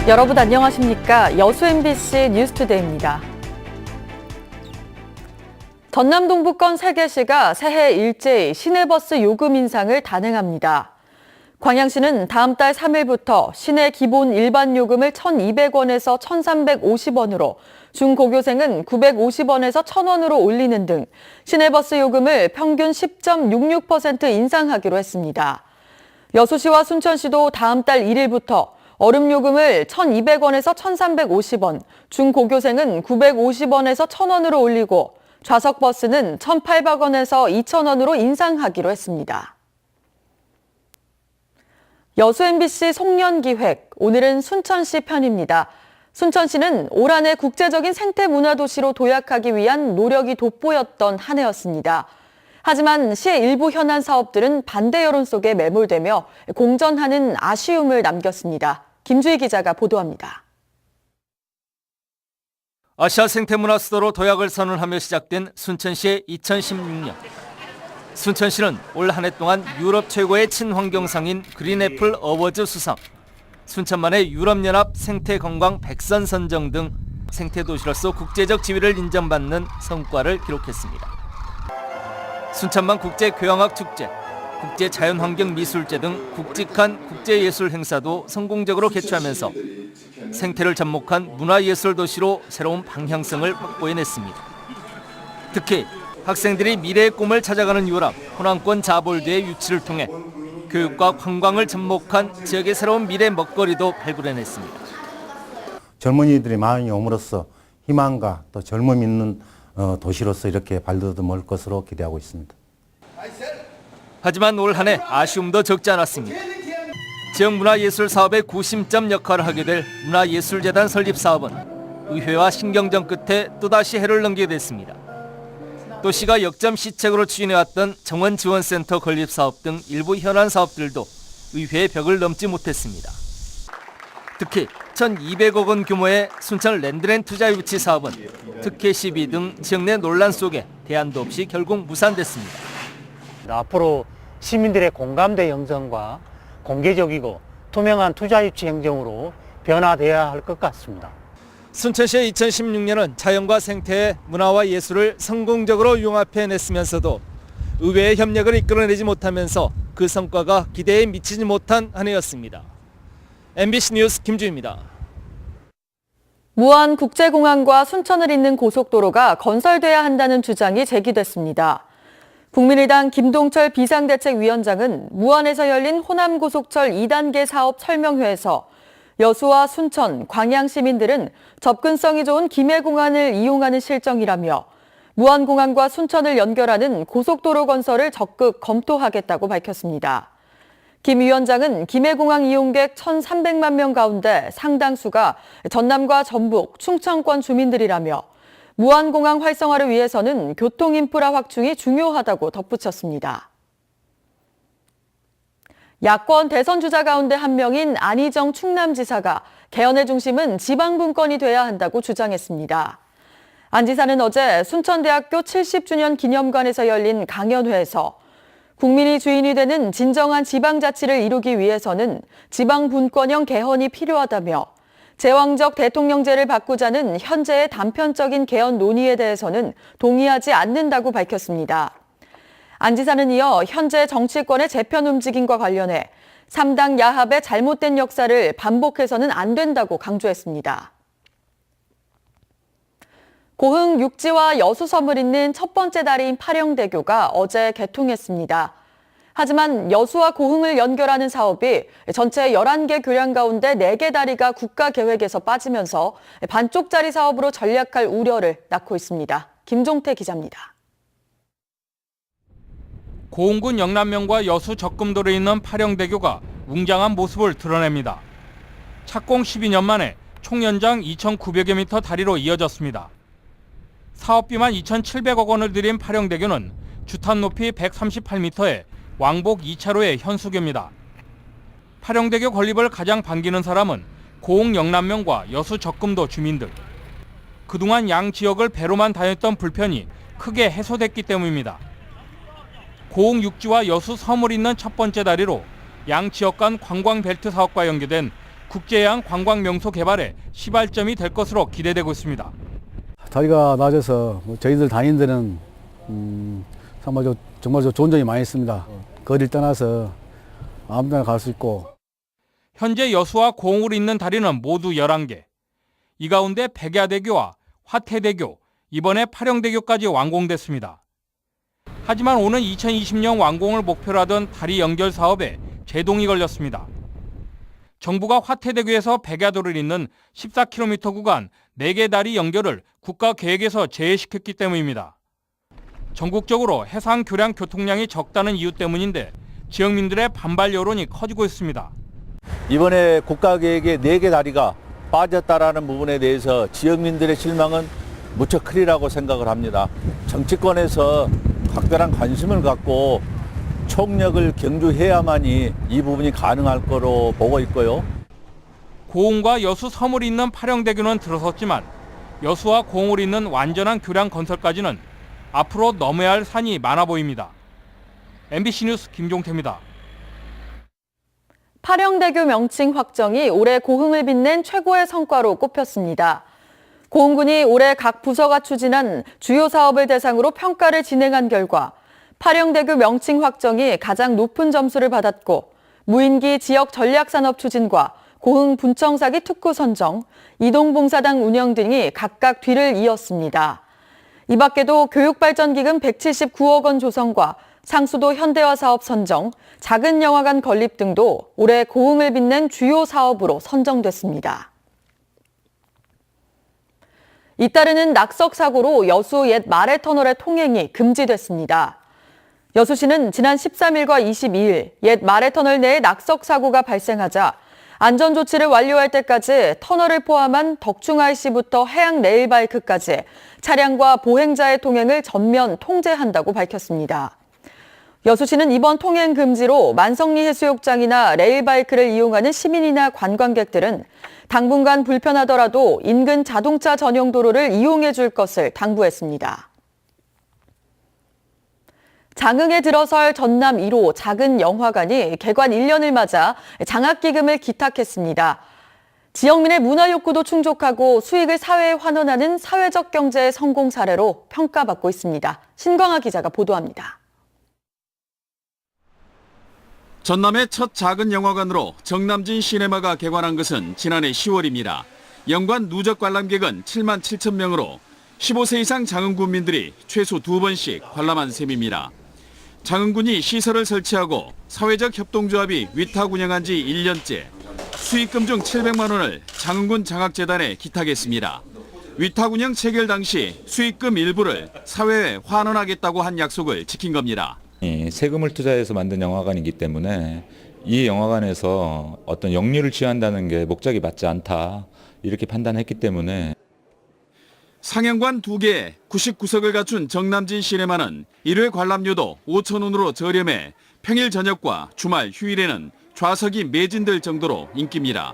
여러분 안녕하십니까? 여수 MBC 뉴스투데이입니다. 전남 동부권 3개시가 새해 일제히 시내버스 요금 인상을 단행합니다. 광양시는 다음 달 3일부터 시내 기본 일반 요금을 1,200원에서 1,350원으로, 중고교생은 950원에서 1,000원으로 올리는 등 시내버스 요금을 평균 10.66% 인상하기로 했습니다. 여수시와 순천시도 다음 달 1일부터 얼음요금을 1,200원에서 1,350원, 중고교생은 950원에서 1,000원으로 올리고 좌석버스는 1,800원에서 2,000원으로 인상하기로 했습니다. 여수 MBC 송년기획, 오늘은 순천시 편입니다. 순천시는 올 한 해 국제적인 생태문화도시로 도약하기 위한 노력이 돋보였던 한 해였습니다. 하지만 시의 일부 현안 사업들은 반대 여론 속에 매몰되며 공전하는 아쉬움을 남겼습니다. 김주희 기자가 보도합니다. 아시아 생태문화 수도로 도약을 선언하며 시작된 순천시의 2016년. 순천시는 올 한 해 동안 유럽 최고의 친환경상인 그린애플 어워즈 수상, 순천만의 유럽연합 생태관광 백선 선정 등 생태도시로서 국제적 지위를 인정받는 성과를 기록했습니다. 순천만 국제교향악축제, 국제자연환경미술제 등 굵직한 국제예술 행사도 성공적으로 개최하면서 생태를 접목한 문화예술도시로 새로운 방향성을 확보해냈습니다. 특히 학생들이 미래의 꿈을 찾아가는 유람, 호남권 자볼드의 유치를 통해 교육과 관광을 접목한 지역의 새로운 미래 먹거리도 발굴해냈습니다. 젊은이들이 많이 옴으로써 희망과 또 젊음 있는 도시로서 이렇게 발돋움을 것으로 기대하고 있습니다. 하지만 올 한 해 아쉬움도 적지 않았습니다. 지역 문화예술 사업의 구심점 역할을 하게 될 문화예술재단 설립 사업은 의회와 신경전 끝에 또다시 해를 넘기게 됐습니다. 또 시가 역점 시책으로 추진해왔던 정원지원센터 건립 사업 등 일부 현안 사업들도 의회의 벽을 넘지 못했습니다. 특히 1,200억 원 규모의 순천 랜드랜 투자 유치 사업은 특혜 시비 등 지역 내 논란 속에 대안도 없이 결국 무산됐습니다. 앞으로 시민들의 공감대 형성과 공개적이고 투명한 투자 유치 행정으로 변화돼야 할 것 같습니다. 순천시의 2016년은 자연과 생태의 문화와 예술을 성공적으로 융합해냈으면서도 의회의 협력을 이끌어내지 못하면서 그 성과가 기대에 미치지 못한 한 해였습니다. MBC 뉴스 김주희입니다. 무안국제공항과 순천을 잇는 고속도로가 건설돼야 한다는 주장이 제기됐습니다. 국민의당 김동철 비상대책위원장은 무안에서 열린 호남고속철 2단계 사업 설명회에서 여수와 순천, 광양 시민들은 접근성이 좋은 김해공항을 이용하는 실정이라며 무안공항과 순천을 연결하는 고속도로 건설을 적극 검토하겠다고 밝혔습니다. 김 위원장은 김해공항 이용객 1,300만 명 가운데 상당수가 전남과 전북, 충청권 주민들이라며 무안공항 활성화를 위해서는 교통인프라 확충이 중요하다고 덧붙였습니다. 야권 대선 주자 가운데 한 명인 안희정 충남지사가 개헌의 중심은 지방분권이 돼야 한다고 주장했습니다. 안 지사는 어제 순천대학교 70주년 기념관에서 열린 강연회에서 국민이 주인이 되는 진정한 지방자치를 이루기 위해서는 지방분권형 개헌이 필요하다며 제왕적 대통령제를 바꾸자는 현재의 단편적인 개헌 논의에 대해서는 동의하지 않는다고 밝혔습니다. 안 지사는 이어 현재 정치권의 재편 움직임과 관련해 3당 야합의 잘못된 역사를 반복해서는 안 된다고 강조했습니다. 고흥 육지와 여수섬을 잇는 첫 번째 다리인 파령대교가 어제 개통했습니다. 하지만 여수와 고흥을 연결하는 사업이 전체 11개 교량 가운데 4개 다리가 국가계획에서 빠지면서 반쪽짜리 사업으로 전락할 우려를 낳고 있습니다. 김종태 기자입니다. 고흥군 영남면과 여수 적금도로에 있는 파령대교가 웅장한 모습을 드러냅니다. 착공 12년 만에 총 연장 2,900여 미터 다리로 이어졌습니다. 사업비만 2,700억 원을 들인 파령대교는 주탄 높이 138m에 왕복 2차로의 현수교입니다. 파령대교 건립을 가장 반기는 사람은 고흥 영남면과 여수 적금도 주민들. 그동안 양 지역을 배로만 다녔던 불편이 크게 해소됐기 때문입니다. 고흥 육지와 여수 섬을 잇는 첫 번째 다리로 양 지역 간 관광 벨트 사업과 연계된 국제해양 관광 명소 개발에 시발점이 될 것으로 기대되고 있습니다. 다리가 낮아서 저희들 단인들은 정말 좋은 점이 많이 있습니다. 거리를 떠나서 아무 데나 갈 수 있고. 현재 여수와 고흥으로 있는 다리는 모두 11개. 이 가운데 백야대교와 화태대교, 이번에 파령대교까지 완공됐습니다. 하지만 오는 2020년 완공을 목표로 하던 다리 연결 사업에 제동이 걸렸습니다. 정부가 화태대교에서 백야도를 잇는 14km 구간 4개 다리 연결을 국가 계획에서 제외시켰기 때문입니다. 전국적으로 해상 교량 교통량이 적다는 이유 때문인데 지역민들의 반발 여론이 커지고 있습니다. 이번에 국가계획에 4개 다리가 빠졌다라는 부분에 대해서 지역민들의 실망은 무척 크리라고 생각을 합니다. 정치권에서 각별한 관심을 갖고 총력을 경주해야만이 이 부분이 가능할 거로 보고 있고요. 고흥과 여수 섬을 잇는 파령대교는 들어섰지만 여수와 고흥을 잇는 완전한 교량 건설까지는 앞으로 넘어야 할 산이 많아 보입니다. MBC 뉴스 김종태입니다. 파령대교 명칭 확정이 올해 고흥을 빛낸 최고의 성과로 꼽혔습니다. 고흥군이 올해 각 부서가 추진한 주요 사업을 대상으로 평가를 진행한 결과 파령대교 명칭 확정이 가장 높은 점수를 받았고 무인기 지역 전략산업 추진과 고흥 분청사기 특구 선정, 이동봉사당 운영 등이 각각 뒤를 이었습니다. 이 밖에도 교육발전기금 179억 원 조성과 상수도 현대화 사업 선정, 작은 영화관 건립 등도 올해 고흥을 빛낸 주요 사업으로 선정됐습니다. 잇따르는 낙석 사고로 여수 옛 마레터널의 통행이 금지됐습니다. 여수시는 지난 13일과 22일 옛 마레터널 내에 낙석 사고가 발생하자 안전조치를 완료할 때까지 터널을 포함한 덕충IC부터 해양 레일바이크까지 차량과 보행자의 통행을 전면 통제한다고 밝혔습니다. 여수시는 이번 통행 금지로 만성리 해수욕장이나 레일바이크를 이용하는 시민이나 관광객들은 당분간 불편하더라도 인근 자동차 전용 도로를 이용해 줄 것을 당부했습니다. 장흥에 들어설 전남 1호 작은 영화관이 개관 1년을 맞아 장학기금을 기탁했습니다. 지역민의 문화 욕구도 충족하고 수익을 사회에 환원하는 사회적 경제의 성공 사례로 평가받고 있습니다. 신광아 기자가 보도합니다. 전남의 첫 작은 영화관으로 정남진 시네마가 개관한 것은 지난해 10월입니다. 연관 누적 관람객은 7만 7천 명으로 15세 이상 장흥군민들이 최소 2번씩 관람한 셈입니다. 장흥군이 시설을 설치하고 사회적 협동조합이 위탁 운영한 지 1년째 수익금 중 700만 원을 장흥군 장학재단에 기탁했습니다. 위탁 운영 체결 당시 수익금 일부를 사회에 환원하겠다고 한 약속을 지킨 겁니다. 세금을 투자해서 만든 영화관이기 때문에 이 영화관에서 어떤 영리를 취한다는 게 목적이 맞지 않다 이렇게 판단했기 때문에 상영관 2개에 99석을 갖춘 정남진 시네마는 1회 관람료도 5천 원으로 저렴해 평일 저녁과 주말 휴일에는 좌석이 매진될 정도로 인기입니다.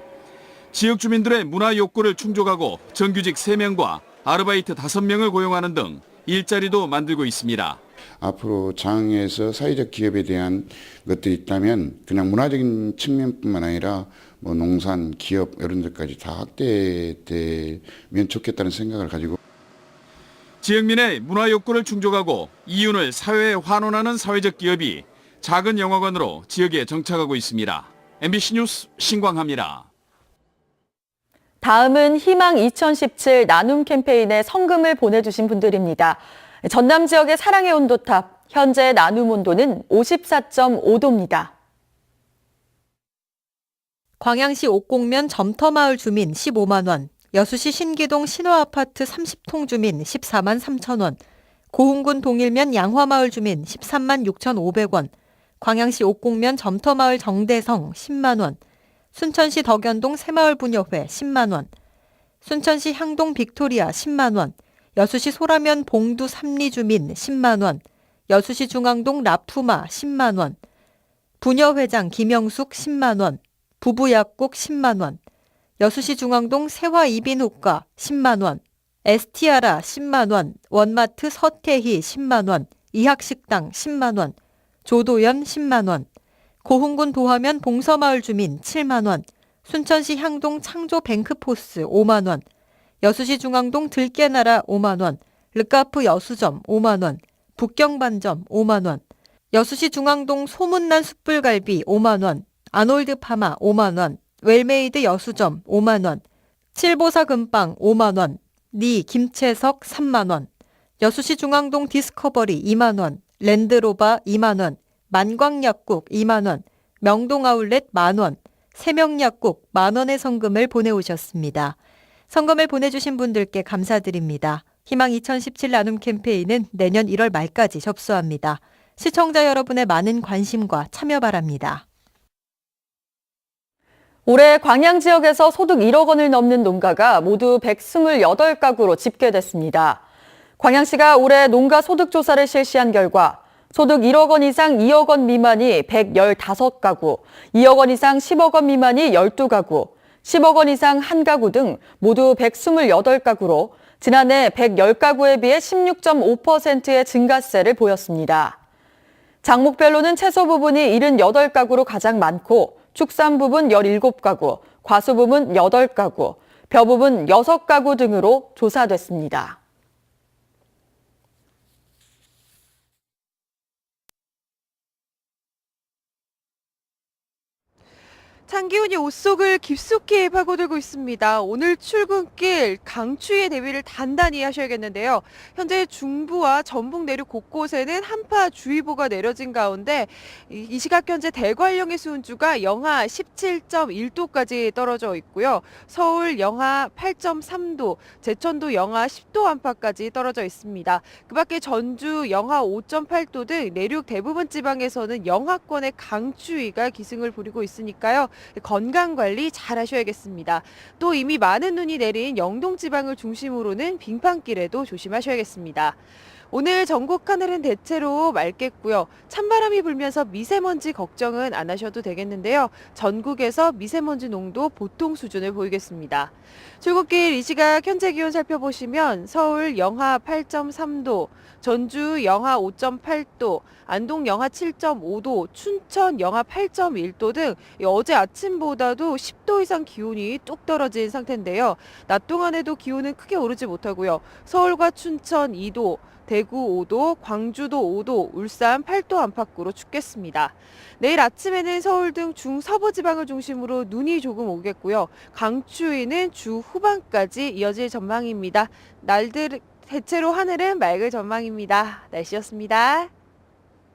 지역 주민들의 문화 욕구를 충족하고 정규직 3명과 아르바이트 5명을 고용하는 등 일자리도 만들고 있습니다. 앞으로 장흥에서 사회적 기업에 대한 것들이 있다면 그냥 문화적인 측면뿐만 아니라 뭐 농산, 기업 이런 데까지 다 확대되면 좋겠다는 생각을 가지고 지역민의 문화 욕구를 충족하고 이윤을 사회에 환원하는 사회적 기업이 작은 영화관으로 지역에 정착하고 있습니다. MBC 뉴스 신광하입니다. 다음은 희망 2017 나눔 캠페인에 성금을 보내주신 분들입니다. 전남 지역의 사랑의 온도탑, 현재 나눔 온도는 54.5도입니다. 광양시 옥곡면 점터마을 주민 15만 원, 여수시 신기동 신화아파트 30통 주민 14만 3천 원, 고흥군 동일면 양화마을 주민 13만 6,500원, 광양시 옥곡면 점터마을 정대성 10만 원, 순천시 덕연동 새마을분여회 10만 원, 순천시 향동 빅토리아 10만 원, 여수시 소라면 봉두 삼리 주민 10만 원, 여수시 중앙동 라푸마 10만 원, 부녀회장 김영숙 10만 원, 부부약국 10만 원, 여수시 중앙동 세화 이빈후과 10만 원, 에스티아라 10만 원, 원마트 서태희 10만 원, 이학식당 10만 원, 조도연 10만 원, 고흥군 도하면 봉서마을 주민 7만 원, 순천시 향동 창조 뱅크포스 5만 원, 여수시 중앙동 들깨나라 5만 원, 르카프 여수점 5만 원, 북경반점 5만 원, 여수시 중앙동 소문난 숯불갈비 5만 원, 아놀드 파마 5만 원, 웰메이드 여수점 5만 원, 칠보사 금빵 5만 원, 니 김채석 3만 원, 여수시 중앙동 디스커버리 2만 원, 랜드로바 2만 원, 만광약국 2만 원, 명동 아울렛 만 원, 세명약국 만 원의 성금을 보내오셨습니다. 성금을 보내주신 분들께 감사드립니다. 희망 2017 나눔 캠페인은 내년 1월 말까지 접수합니다. 시청자 여러분의 많은 관심과 참여 바랍니다. 올해 광양 지역에서 소득 1억 원을 넘는 농가가 모두 128가구로 집계됐습니다. 광양시가 올해 농가 소득 조사를 실시한 결과 소득 1억 원 이상 2억 원 미만이 115가구, 2억 원 이상 10억 원 미만이 12가구, 10억 원 이상 1가구 등 모두 128가구로 지난해 110가구에 비해 16.5%의 증가세를 보였습니다. 작목별로는 채소 부분이 78가구로 가장 많고 축산 부분 17가구, 과수 부분 8가구, 벼 부분 6가구 등으로 조사됐습니다. 찬기운이 옷 속을 깊숙이 파고들고 있습니다. 오늘 출근길 강추위의 대비를 단단히 하셔야겠는데요. 현재 중부와 전북 내륙 곳곳에는 한파주의보가 내려진 가운데 이 시각 현재 대관령의 수온주가 영하 17.1도까지 떨어져 있고요. 서울 영하 8.3도, 제천도 영하 10도 안팎까지 떨어져 있습니다. 그 밖에 전주 영하 5.8도 등 내륙 대부분 지방에서는 영하권의 강추위가 기승을 부리고 있으니까요. 건강관리 잘 하셔야겠습니다. 또 이미 많은 눈이 내린 영동 지방을 중심으로는 빙판길에도 조심하셔야겠습니다. 오늘 전국 하늘은 대체로 맑겠고요. 찬바람이 불면서 미세먼지 걱정은 안 하셔도 되겠는데요. 전국에서 미세먼지 농도 보통 수준을 보이겠습니다. 출근길 이 시각 현재 기온 살펴보시면 서울 영하 8.3도, 전주 영하 5.8도, 안동 영하 7.5도, 춘천 영하 8.1도 등 어제 아침보다도 10도 이상 기온이 뚝 떨어진 상태인데요. 낮 동안에도 기온은 크게 오르지 못하고요. 서울과 춘천 2도, 대구 5도, 광주도 5도, 울산 8도 안팎으로 춥겠습니다. 내일 아침에는 서울 등 중서부 지방을 중심으로 눈이 조금 오겠고요. 강추위는 주 후반까지 이어질 전망입니다. 날들 대체로 하늘은 맑을 전망입니다. 날씨였습니다.